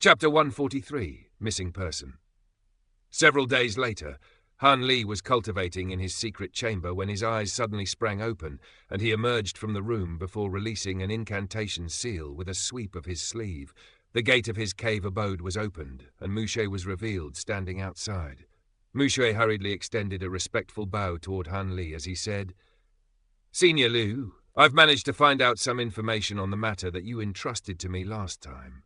Chapter 143, Missing Person. Several days later, Han Li was cultivating in his secret chamber when his eyes suddenly sprang open and he emerged from the room before releasing an incantation seal with a sweep of his sleeve. The gate of his cave abode was opened and Mu Xue was revealed standing outside. Mu Xue hurriedly extended a respectful bow toward Han Li as he said, "Senior Liu, I've managed to find out some information on the matter that you entrusted to me last time."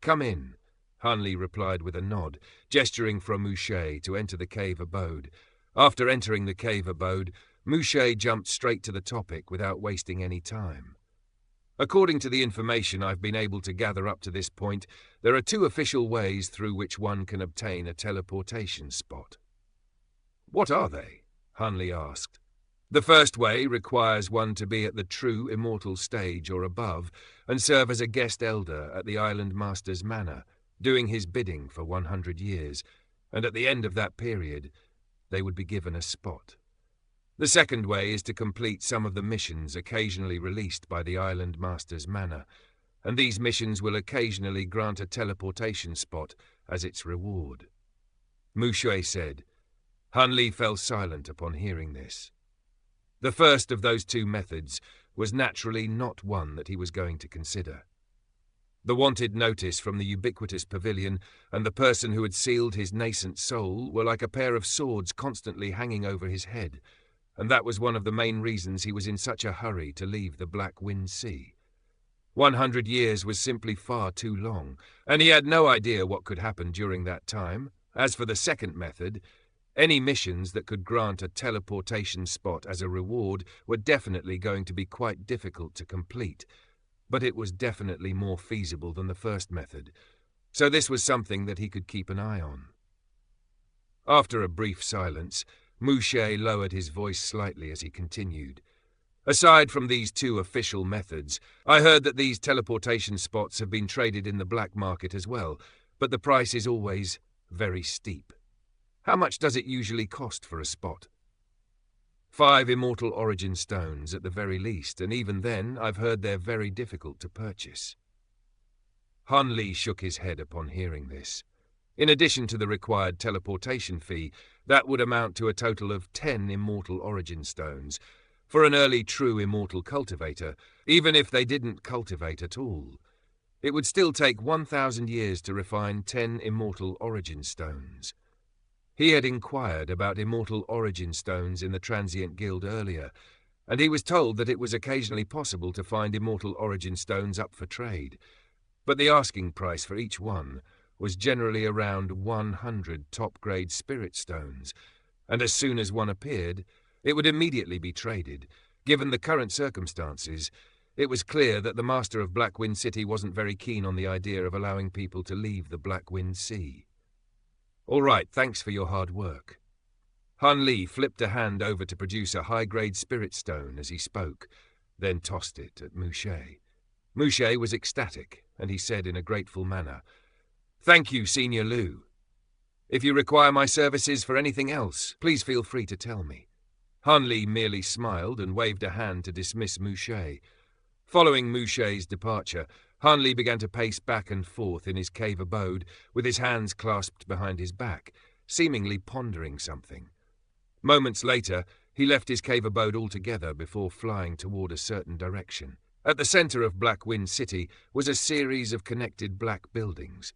"Come in," Han Li replied with a nod, gesturing for Mu Xue to enter the cave abode. After entering the cave abode, Mu Xue jumped straight to the topic without wasting any time. "According to the information I've been able to gather up to this point, there are two official ways through which one can obtain a teleportation spot." "What are they?" Han Li asked. "The first way requires one to be at the true immortal stage or above and serve as a guest elder at the Island Master's manor, doing his bidding for 100 years, and at the end of that period, they would be given a spot. The second way is to complete some of the missions occasionally released by the Island Master's manor, and these missions will occasionally grant a teleportation spot as its reward." Mu Xue said. Han Li fell silent upon hearing this. The first of those two methods was naturally not one that he was going to consider. The wanted notice from the ubiquitous pavilion and the person who had sealed his nascent soul were like a pair of swords constantly hanging over his head, and that was one of the main reasons he was in such a hurry to leave the Black Wind Sea. 100 years was simply far too long, and he had no idea what could happen during that time. As for the second method, any missions that could grant a teleportation spot as a reward were definitely going to be quite difficult to complete, but it was definitely more feasible than the first method, so this was something that he could keep an eye on. After a brief silence, Mu Xue lowered his voice slightly as he continued. "Aside from these two official methods, I heard that these teleportation spots have been traded in the black market as well, but the price is always very steep. How much does it usually cost for a spot?" 5 immortal origin stones at the very least, and even then I've heard they're very difficult to purchase. Han Li shook his head upon hearing this. In addition to the required teleportation fee, that would amount to a total of 10 immortal origin stones. For an early true immortal cultivator, even if they didn't cultivate at all, it would still take 1,000 years to refine 10 immortal origin stones. He had inquired about immortal origin stones in the Transient Guild earlier, and he was told that it was occasionally possible to find immortal origin stones up for trade, but the asking price for each one was generally around 100 top-grade spirit stones, and as soon as one appeared, it would immediately be traded. Given the current circumstances, it was clear that the master of Black Wind City wasn't very keen on the idea of allowing people to leave the Black Wind Sea. "All right, thanks for your hard work." Han Li flipped a hand over to produce a high-grade spirit stone as he spoke, then tossed it at Mu Xue. Mu Xue was ecstatic, and he said in a grateful manner, "Thank you, Senior Liu. If you require my services for anything else, please feel free to tell me." Han Li merely smiled and waved a hand to dismiss Mu Xue. Following Mu Xue's departure, Han Li began to pace back and forth in his cave abode with his hands clasped behind his back, seemingly pondering something. Moments later, he left his cave abode altogether before flying toward a certain direction. At the center of Black Wind City was a series of connected black buildings.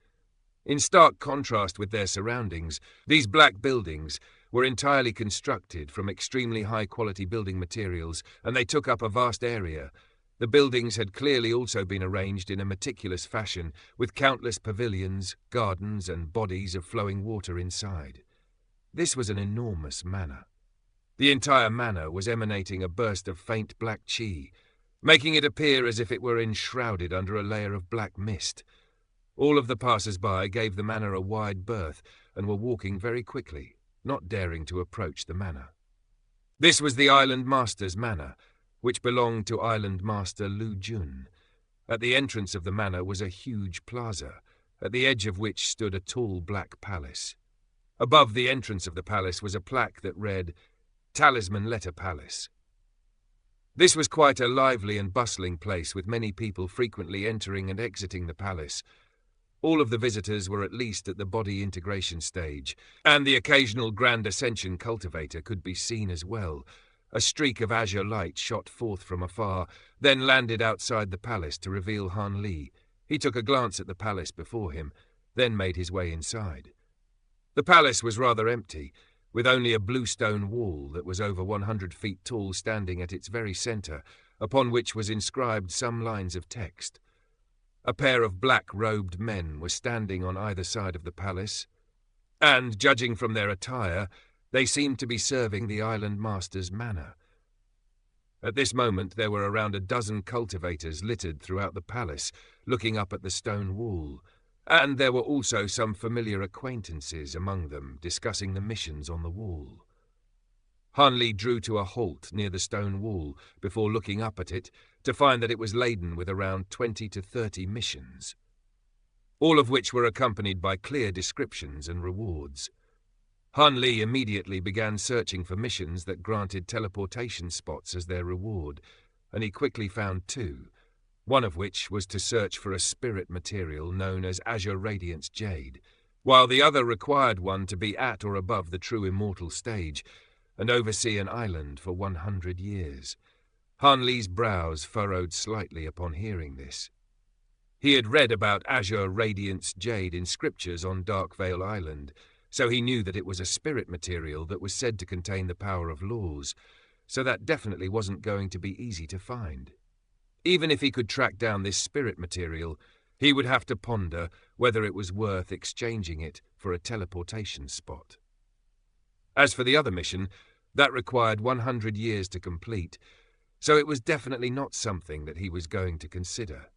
In stark contrast with their surroundings, these black buildings were entirely constructed from extremely high-quality building materials, and they took up a vast area. The buildings had clearly also been arranged in a meticulous fashion, with countless pavilions, gardens, and bodies of flowing water inside. This was an enormous manor. The entire manor was emanating a burst of faint black chi, making it appear as if it were enshrouded under a layer of black mist. All of the passers-by gave the manor a wide berth and were walking very quickly, not daring to approach the manor. This was the Island Master's manor, which belonged to Island Master Lu Jun. At the entrance of the manor was a huge plaza, at the edge of which stood a tall black palace. Above the entrance of the palace was a plaque that read, "Talisman Letter Palace." This was quite a lively and bustling place, with many people frequently entering and exiting the palace. All of the visitors were at least at the body integration stage, and the occasional Grand Ascension cultivator could be seen as well. A streak of azure light shot forth from afar, then landed outside the palace to reveal Han Li. He took a glance at the palace before him, then made his way inside. The palace was rather empty, with only a blue stone wall that was over 100 feet tall standing at its very center, upon which was inscribed some lines of text. A pair of black-robed men were standing on either side of the palace, and, judging from their attire, they seemed to be serving the island master's manor. At this moment there were around a dozen cultivators littered throughout the palace, looking up at the stone wall, and there were also some familiar acquaintances among them discussing the missions on the wall. Han Li drew to a halt near the stone wall before looking up at it to find that it was laden with around 20 to 30 missions, all of which were accompanied by clear descriptions and rewards. Han Li immediately began searching for missions that granted teleportation spots as their reward, and he quickly found two, one of which was to search for a spirit material known as Azure Radiance Jade, while the other required one to be at or above the true Immortal stage and oversee an island for 100 years. Han Li's brows furrowed slightly upon hearing this. He had read about Azure Radiance Jade in scriptures on Darkvale Island, so he knew that it was a spirit material that was said to contain the power of laws, so that definitely wasn't going to be easy to find. Even if he could track down this spirit material, he would have to ponder whether it was worth exchanging it for a teleportation spot. As for the other mission, that required 100 years to complete, so it was definitely not something that he was going to consider.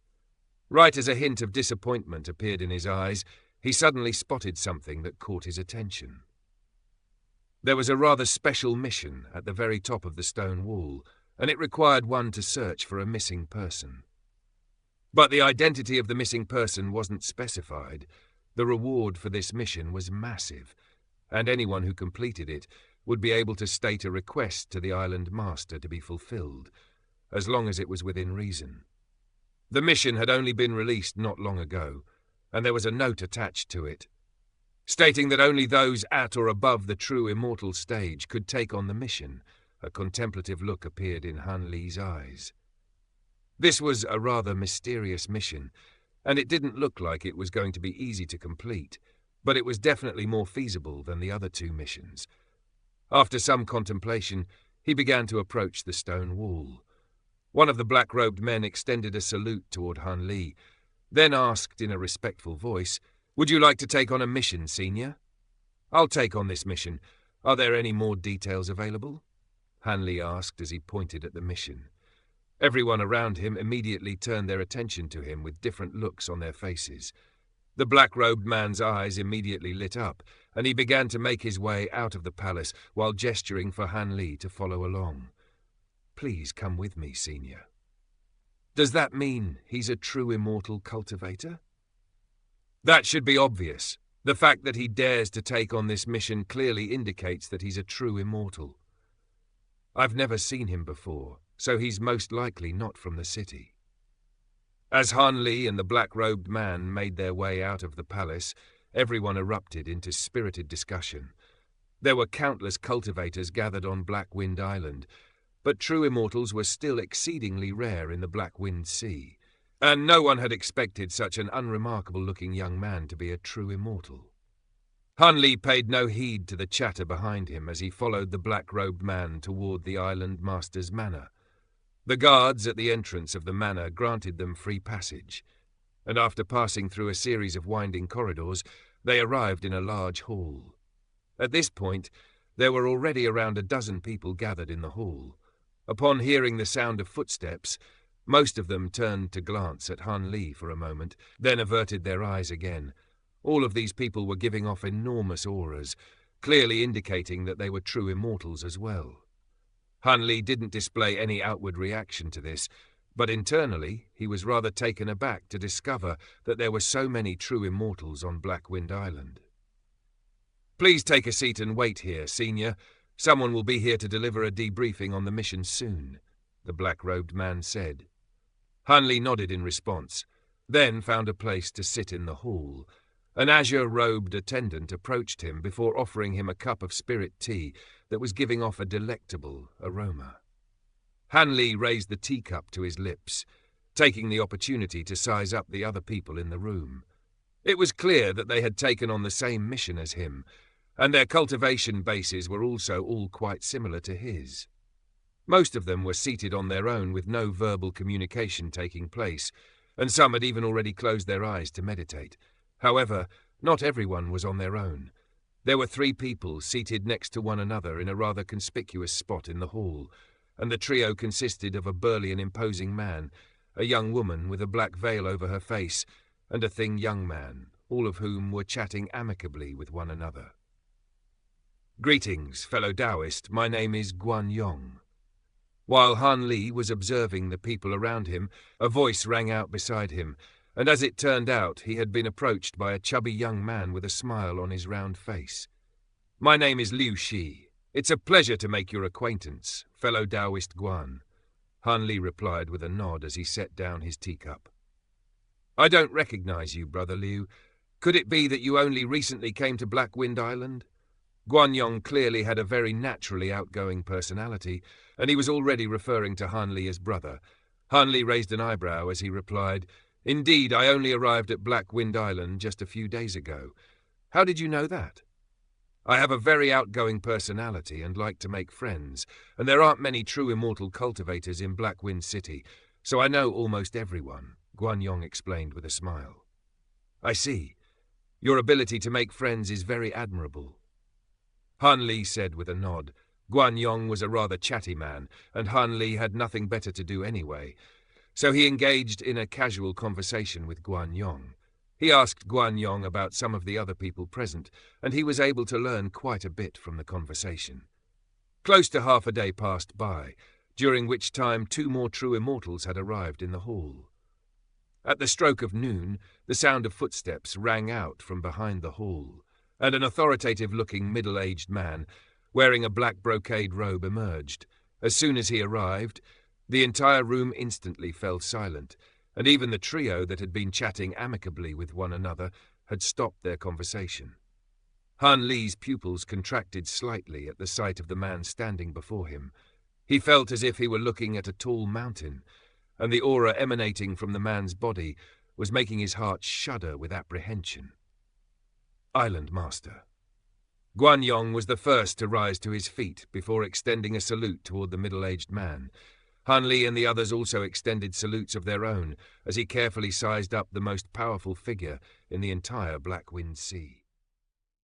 Right as a hint of disappointment appeared in his eyes, he suddenly spotted something that caught his attention. There was a rather special mission at the very top of the stone wall, and it required one to search for a missing person. But the identity of the missing person wasn't specified. The reward for this mission was massive, and anyone who completed it would be able to state a request to the island master to be fulfilled, as long as it was within reason. The mission had only been released not long ago, and there was a note attached to it, stating that only those at or above the true Immortal stage could take on the mission. A contemplative look appeared in Han Li's eyes. This was a rather mysterious mission, and it didn't look like it was going to be easy to complete, but it was definitely more feasible than the other two missions. After some contemplation, he began to approach the stone wall. One of the black-robed men extended a salute toward Han Li, then asked in a respectful voice, "Would you like to take on a mission, Senior?" "I'll take on this mission. Are there any more details available?" Han Li asked as he pointed at the mission. Everyone around him immediately turned their attention to him with different looks on their faces. The black-robed man's eyes immediately lit up, and he began to make his way out of the palace while gesturing for Han Li to follow along. "Please come with me, Senior." "Does that mean he's a true Immortal cultivator?" "That should be obvious. The fact that he dares to take on this mission clearly indicates that he's a true Immortal. I've never seen him before, so he's most likely not from the city." As Han Li and the black-robed man made their way out of the palace, everyone erupted into spirited discussion. There were countless cultivators gathered on Black Wind Island, but true Immortals were still exceedingly rare in the Black Wind Sea, and no one had expected such an unremarkable-looking young man to be a true Immortal. Han Li paid no heed to the chatter behind him as he followed the black-robed man toward the island master's manor. The guards at the entrance of the manor granted them free passage, and after passing through a series of winding corridors, they arrived in a large hall. At this point, there were already around a dozen people gathered in the hall. Upon hearing the sound of footsteps, most of them turned to glance at Han Li for a moment, then averted their eyes again. All of these people were giving off enormous auras, clearly indicating that they were true Immortals as well. Han Li didn't display any outward reaction to this, but internally he was rather taken aback to discover that there were so many true Immortals on Black Wind Island. "Please take a seat and wait here, Senior. Someone will be here to deliver a debriefing on the mission soon," the black-robed man said. Han Li nodded in response. then found a place to sit in the hall. An azure-robed attendant approached him before offering him a cup of spirit tea that was giving off a delectable aroma. Han Li raised the teacup to his lips, taking the opportunity to size up the other people in the room. It was clear that they had taken on the same mission as him, and their cultivation bases were also all quite similar to his. Most of them were seated on their own with no verbal communication taking place, and some had even already closed their eyes to meditate. However, not everyone was on their own. There were 3 people seated next to one another in a rather conspicuous spot in the hall, and the trio consisted of a burly and imposing man, a young woman with a black veil over her face, and a thin young man, all of whom were chatting amicably with one another. "Greetings, fellow Taoist. My name is Guan Yong." While Han Li was observing the people around him, a voice rang out beside him, and as it turned out, he had been approached by a chubby young man with a smile on his round face. "My name is Liu Shi. It's a pleasure to make your acquaintance, fellow Taoist Guan," Han Li replied with a nod as he set down his teacup. "I don't recognize you, Brother Liu. Could it be that you only recently came to Black Wind Island?" Guan Yong clearly had a very naturally outgoing personality, and he was already referring to Han Li as brother. Han Li raised an eyebrow as he replied, "Indeed, I only arrived at Black Wind Island just a few days ago. How did you know that?" "I have a very outgoing personality and like to make friends, and there aren't many true immortal cultivators in Black Wind City, so I know almost everyone," Guan Yong explained with a smile. "I see. Your ability to make friends is very admirable," Han Li said with a nod. Guan Yong was a rather chatty man, and Han Li had nothing better to do anyway, so he engaged in a casual conversation with Guan Yong. He asked Guan Yong about some of the other people present, and he was able to learn quite a bit from the conversation. Close to half a day passed by, during which time 2 more true immortals had arrived in the hall. At the stroke of noon, the sound of footsteps rang out from behind the hall, and an authoritative-looking middle-aged man, wearing a black brocade robe, emerged. As soon as he arrived, the entire room instantly fell silent, and even the trio that had been chatting amicably with one another had stopped their conversation. Han Li's pupils contracted slightly at the sight of the man standing before him. He felt as if he were looking at a tall mountain, and the aura emanating from the man's body was making his heart shudder with apprehension. Island Master. Guan Yong was the first to rise to his feet before extending a salute toward the middle-aged man. Han Li and the others also extended salutes of their own as he carefully sized up the most powerful figure in the entire Black Wind Sea.